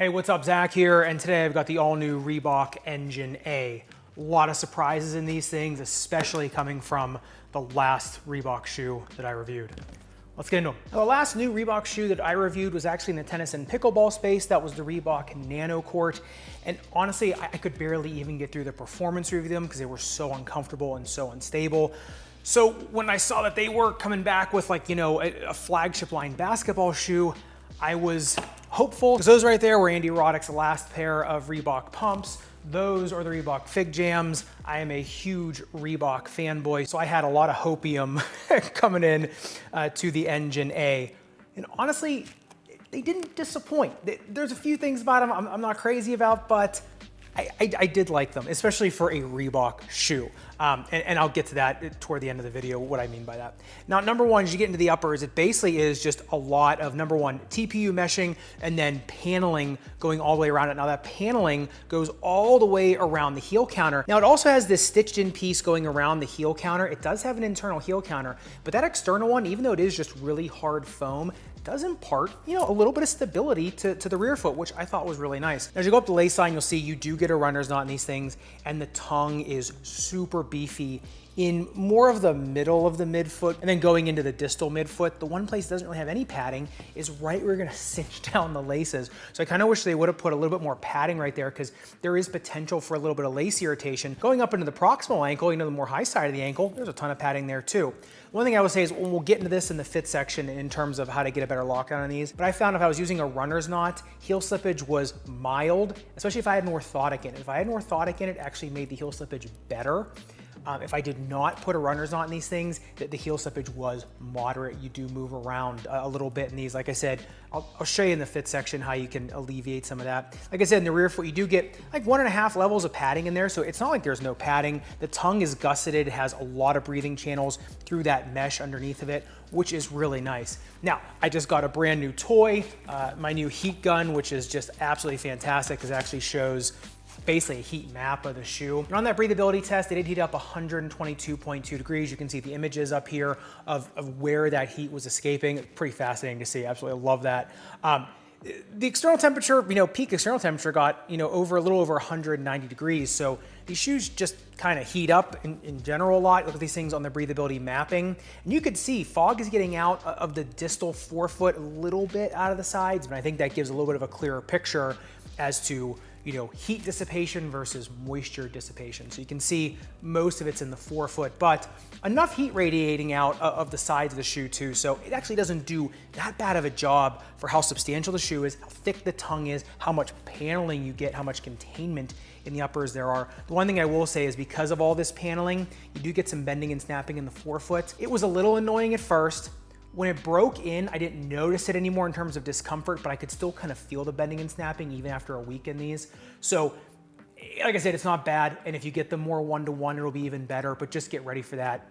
Hey, what's up? Zach here, and today I've got the all-new Reebok Engine A. A lot of surprises in these things, especially coming from the last Reebok shoe that I reviewed. Let's get into them. Now, the last new Reebok shoe that I reviewed was actually in the tennis and pickleball space. That was the Reebok Nano Court. And honestly, I could barely even get through the performance review of them because they were so uncomfortable and so unstable. So when I saw that they were coming back with a flagship line basketball shoe, I was hopeful, because those right there were Andy Roddick's last pair of Reebok pumps. Those are the Reebok Fig Jams. I am a huge Reebok fanboy, so I had a lot of hopium coming in to the Engine A. And honestly, they didn't disappoint. There's a few things about them I'm not crazy about, but I did like them, especially for a Reebok shoe. And I'll get to that toward the end of the video, what I mean by that. Now, number one, as you get into the uppers, it basically is just a lot of, number one, TPU meshing and then paneling going all the way around it. Now that paneling goes all the way around the heel counter. Now it also has this stitched in piece going around the heel counter. It does have an internal heel counter, but that external one, even though it is just really hard foam, does impart, a little bit of stability to the rear foot, which I thought was really nice. As you go up the lace line, you'll see you do get a runner's knot in these things, and the tongue is super beefy in more of the middle of the midfoot, and then going into the distal midfoot. The one place that doesn't really have any padding is right where you're gonna cinch down the laces. So I kind of wish they would have put a little bit more padding right there, because there is potential for a little bit of lace irritation. Going up into the proximal ankle, the more high side of the ankle, there's a ton of padding there too. One thing I would say is, we'll get into this in the fit section in terms of how to get a better lockdown on these, but I found if I was using a runner's knot, heel slippage was mild, especially if I had an orthotic in it. If I had an orthotic in it, it actually made the heel slippage better. If I did not put a runner's knot in these things, the heel slippage was moderate. You do move around a little bit in these. Like I said, I'll show you in the fit section how you can alleviate some of that. Like I said, in the rear foot, you do get like 1.5 levels of padding in there, so it's not like there's no padding. The tongue is gusseted, it has a lot of breathing channels through that mesh underneath of it, which is really nice. Now, I just got a brand new toy, my new heat gun, which is just absolutely fantastic, because it actually shows basically a heat map of the shoe. And on that breathability test, it did heat up 122.2 degrees. You can see the images up here of where that heat was escaping. Pretty fascinating to see. Absolutely love that. The external temperature, peak external temperature got, a little over 190 degrees. So these shoes just kind of heat up in general a lot. Look at these things on the breathability mapping. And you could see fog is getting out of the distal forefoot a little bit out of the sides, but I think that gives a little bit of a clearer picture as to heat dissipation versus moisture dissipation. So you can see most of it's in the forefoot, but enough heat radiating out of the sides of the shoe too. So it actually doesn't do that bad of a job for how substantial the shoe is, how thick the tongue is, how much paneling you get, how much containment in the uppers there are. The one thing I will say is, because of all this paneling, you do get some bending and snapping in the forefoot. It was a little annoying at first. When it broke in, I didn't notice it anymore in terms of discomfort, but I could still kind of feel the bending and snapping even after a week in these. So, like I said, it's not bad. And if you get them more one-to-one, it'll be even better, but just get ready for that.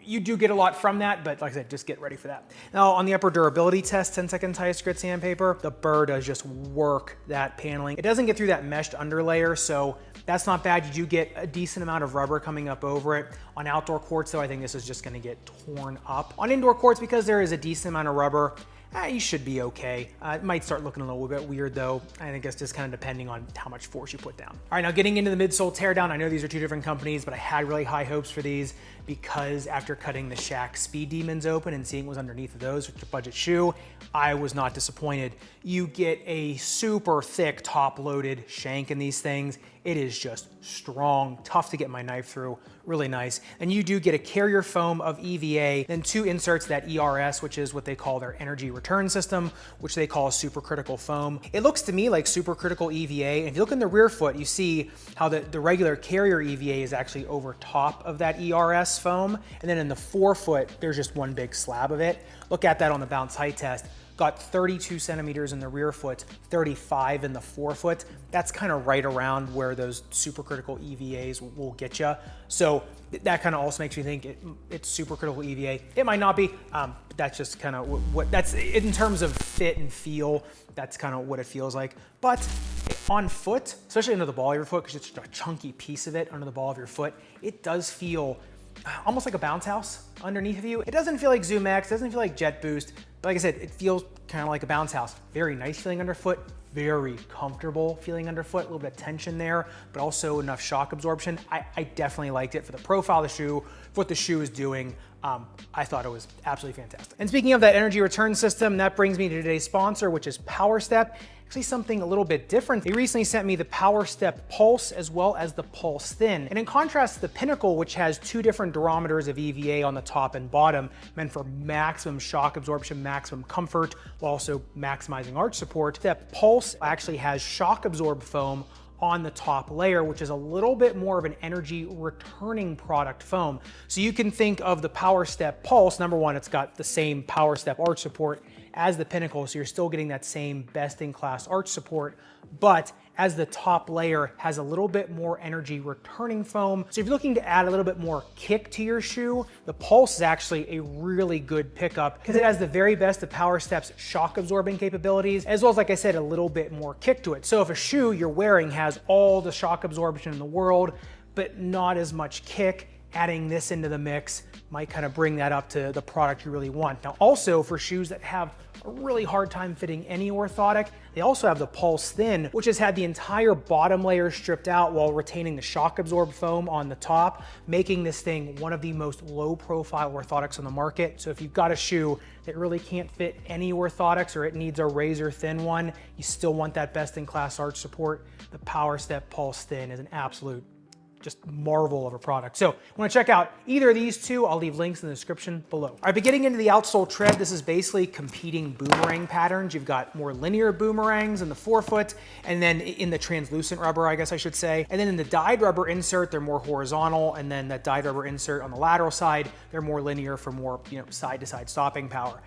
You do get a lot from that, but like I said, just get ready for that. Now, on the upper durability test, 10-second Titleist grit sandpaper, the burr does just work that paneling. It doesn't get through that meshed underlayer, so that's not bad. You do get a decent amount of rubber coming up over it. On outdoor courts, though, I think this is just gonna get torn up. On indoor courts, because there is a decent amount of rubber, you should be okay. It might start looking a little bit weird though. I think it's just kind of depending on how much force you put down. All right, now getting into the midsole teardown, I know these are two different companies, but I had really high hopes for these because after cutting the Shaq Speed Demons open and seeing what was underneath of those, which is a budget shoe, I was not disappointed. You get a super thick top-loaded shank in these things. It is just strong, tough to get my knife through, really nice. And you do get a carrier foam of EVA, then two inserts that ERS, which is what they call their energy return system, which they call supercritical foam. It looks to me like supercritical EVA. And if you look in the rear foot, you see how the regular carrier EVA is actually over top of that ERS foam. And then in the forefoot, there's just one big slab of it. Look at that on the bounce height test. Got 32 centimeters in the rear foot, 35 in the forefoot. That's kind of right around where those supercritical EVAs will get you. So that kind of also makes me think it's supercritical EVA. It might not be, but that's just kind of what that's in terms of fit and feel. That's kind of what it feels like. But on foot, especially under the ball of your foot, because it's just a chunky piece of it under the ball of your foot, it does feel almost like a bounce house underneath of you. It doesn't feel like Zoom X, doesn't feel like Jet Boost, but like I said, it feels kind of like a bounce house. Very nice feeling underfoot, very comfortable feeling underfoot, a little bit of tension there, but also enough shock absorption. I definitely liked it for the profile of the shoe, for what the shoe is doing. I thought it was absolutely fantastic. And speaking of that energy return system, that brings me to today's sponsor, which is PowerStep. Actually something a little bit different. They recently sent me the PowerStep Pulse as well as the Pulse Thin. And in contrast to the Pinnacle, which has 2 different durometers of EVA on the top and bottom, meant for maximum shock absorption, maximum comfort, while also maximizing arch support, that Pulse actually has shock absorb foam on the top layer, which is a little bit more of an energy returning product foam. So you can think of the PowerStep Pulse, number one, it's got the same PowerStep arch support as the Pinnacle, so you're still getting that same best-in-class arch support, but as the top layer has a little bit more energy returning foam. So if you're looking to add a little bit more kick to your shoe, the Pulse is actually a really good pickup because it has the very best of PowerStep's shock absorbing capabilities, as well as, like I said, a little bit more kick to it. So if a shoe you're wearing has all the shock absorption in the world, but not as much kick, adding this into the mix might kind of bring that up to the product you really want. Now also for shoes that have a really hard time fitting any orthotic, they also have the Pulse Thin, which has had the entire bottom layer stripped out while retaining the shock absorb foam on the top, making this thing one of the most low profile orthotics on the market. So if you've got a shoe that really can't fit any orthotics or it needs a razor thin one, you still want that best in class arch support, the PowerStep Pulse Thin is an absolute just marvel of a product. So want to check out either of these two, I'll leave links in the description below. All right, but getting into the outsole tread, this is basically competing boomerang patterns. You've got more linear boomerangs in the forefoot, and then in the translucent rubber, I guess I should say. And then in the dyed rubber insert, they're more horizontal, and then that dyed rubber insert on the lateral side, they're more linear for more, side to side stopping power.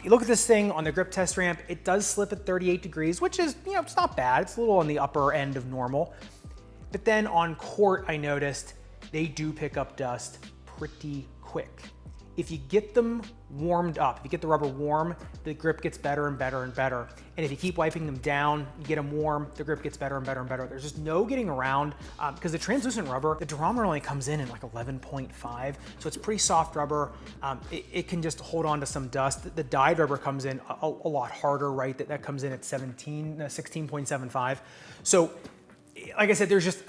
You look at this thing on the grip test ramp, it does slip at 38 degrees, which is, it's not bad. It's a little on the upper end of normal. But then on court, I noticed they do pick up dust pretty quick. If you get them warmed up, if you get the rubber warm, the grip gets better and better and better. And if you keep wiping them down, you get them warm, the grip gets better and better and better. There's just no getting around because the translucent rubber, the durometer only comes in like 11.5. So it's pretty soft rubber. It can just hold on to some dust. The dyed rubber comes in a lot harder, right? That comes in at 16.75. So like I said, there's just,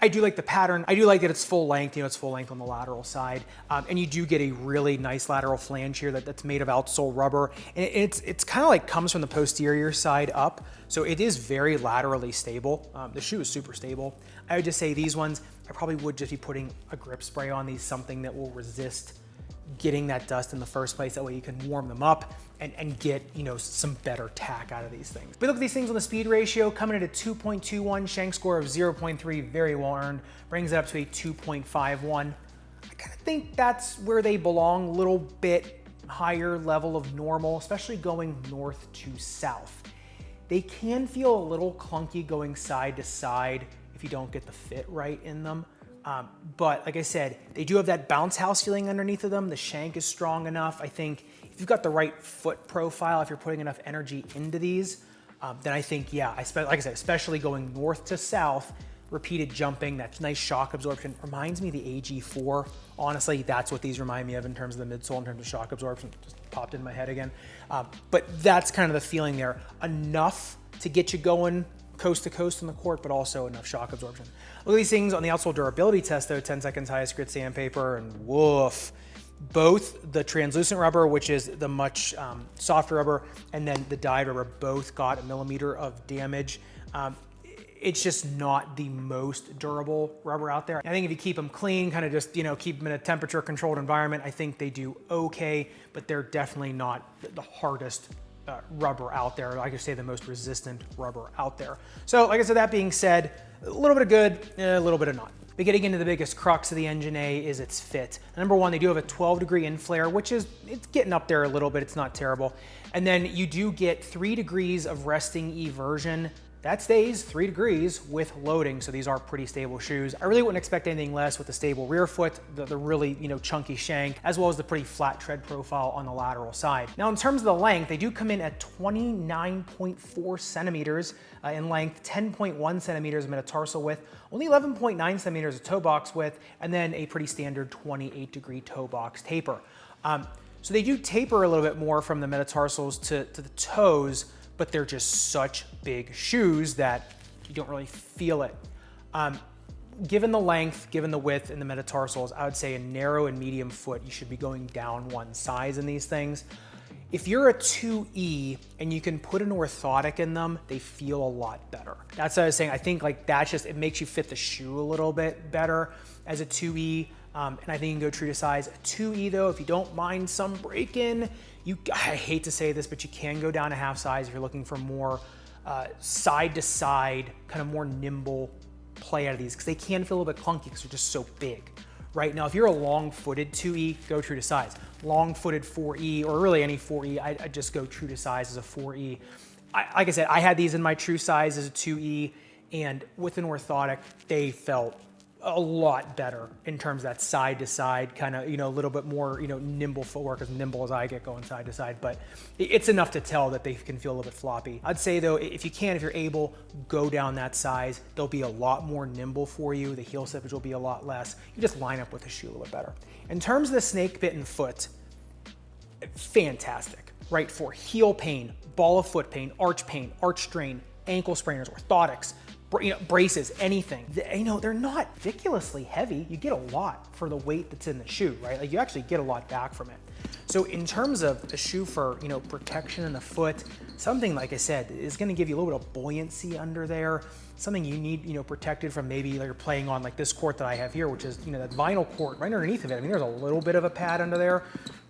I do like the pattern. I do like that it's full length, it's full length on the lateral side. And you do get a really nice lateral flange here that's made of outsole rubber. And it's kind of like comes from the posterior side up. So it is very laterally stable. The shoe is super stable. I would just say these ones, I probably would just be putting a grip spray on these, something that will resist getting that dust in the first place. That way you can warm them up and get, some better tack out of these things. But look at these things on the speed ratio, coming at a 2.21, Shank score of 0.3, very well earned, brings it up to a 2.51. I kind of think that's where they belong, a little bit higher level of normal, especially going north to south. They can feel a little clunky going side to side if you don't get the fit right in them. But like I said, they do have that bounce house feeling underneath of them. The shank is strong enough. I think if you've got the right foot profile, if you're putting enough energy into these, then I think, yeah, like I said, especially going north to south, repeated jumping, that nice shock absorption reminds me of the AG4. Honestly, that's what these remind me of in terms of the midsole, in terms of shock absorption. Just popped in my head again. But that's kind of the feeling there. Enough to get you going coast to coast on the court, but also enough shock absorption. Look at these things on the outsole durability test though, 10 seconds highest grit sandpaper, and woof. Both the translucent rubber, which is the much softer rubber, and then the dyed rubber, both got a millimeter of damage. It's just not the most durable rubber out there. I think if you keep them clean, kind of just, keep them in a temperature controlled environment, I think they do okay, but they're definitely not the hardest rubber out there. I could say the most resistant rubber out there. So like I said, that being said, a little bit of good, a little bit of not. But getting into the biggest crux of the Engine A is its fit. Number one, they do have a 12-degree inflare, which is, it's getting up there a little bit, it's not terrible. And then you do get 3 degrees of resting eversion. That stays 3 degrees with loading, so these are pretty stable shoes. I really wouldn't expect anything less with the stable rear foot, the really chunky shank, as well as the pretty flat tread profile on the lateral side. Now in terms of the length, they do come in at 29.4 centimeters in length, 10.1 centimeters of metatarsal width, only 11.9 centimeters of toe box width, and then a pretty standard 28-degree toe box taper. So they do taper a little bit more from the metatarsals to the toes, but they're just such big shoes that you don't really feel it. Given the length, given the width and the metatarsals, I would say a narrow and medium foot, you should be going down one size in these things. If you're a 2E and you can put an orthotic in them, they feel a lot better. That's what I was saying. I think like that's just, it makes you fit the shoe a little bit better as a 2E. And I think you can go true to size. A 2E though, if you don't mind some break-in, I hate to say this, but you can go down a half size if you're looking for more side to side, kind of more nimble play out of these, because they can feel a little bit clunky because they're just so big. Right now, if you're a long-footed 2E, go true to size. Long-footed 4E, or really any 4E, I just go true to size as a 4E. Like I said, I had these in my true size as a 2E, and with an orthotic, they felt a lot better in terms of that side to side kind of, a little bit more, nimble footwork, as nimble as I get going side to side, but it's enough to tell that they can feel a little bit floppy. I'd say though, if you're able, go down that size. They'll be a lot more nimble for you. The heel slippage will be a lot less. You just line up with the shoe a little bit better. In terms of the snake bitten foot, fantastic, right? For heel pain, ball of foot pain, arch strain, ankle sprainers, orthotics, braces, anything. They're not ridiculously heavy. You get a lot for the weight that's in the shoe, right? Like you actually get a lot back from it. So in terms of a shoe for, protection in the foot, something like I said, is gonna give you a little bit of buoyancy under there, something you need, protected from maybe like you're playing on like this court that I have here, which is, that vinyl court right underneath of it. I mean, there's a little bit of a pad under there,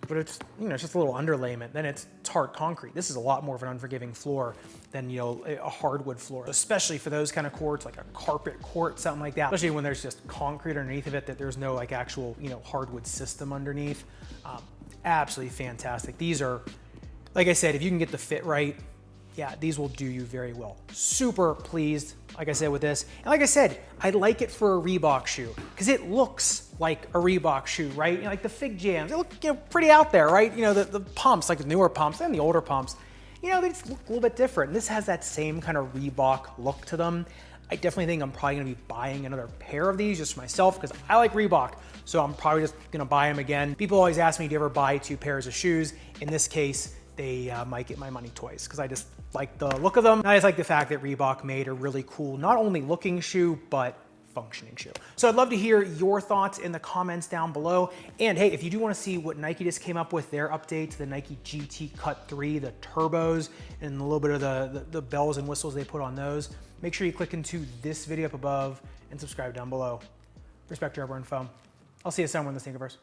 but it's, it's just a little underlayment. Then it's hard concrete. This is a lot more of an unforgiving floor than, a hardwood floor, especially for those kind of courts, like a carpet court, something like that, especially when there's just concrete underneath of it, that there's no like actual, hardwood system underneath. Absolutely fantastic. These are, like I said, if you can get the fit right, yeah, these will do you very well. Super pleased, like I said, with this. And like I said, I like it for a Reebok shoe because it looks like a Reebok shoe, right? Like the Fig Jams, they look pretty out there, right? The pumps, like the newer pumps and the older pumps, they just look a little bit different. And this has that same kind of Reebok look to them. I definitely think I'm probably gonna be buying another pair of these just for myself because I like Reebok. So I'm probably just gonna buy them again. People always ask me, do you ever buy 2 pairs of shoes? In this case, they might get my money twice because I just like the look of them. And I just like the fact that Reebok made a really cool, not only looking shoe, but functioning shoe. So I'd love to hear your thoughts in the comments down below. And hey, if you do want to see what Nike just came up with, their update to the Nike GT Cut 3, the turbos, and a little bit of the bells and whistles they put on those, make sure you click into this video up above and subscribe down below. Respect to everyone, foam. I'll see you somewhere in the Sneakerverse.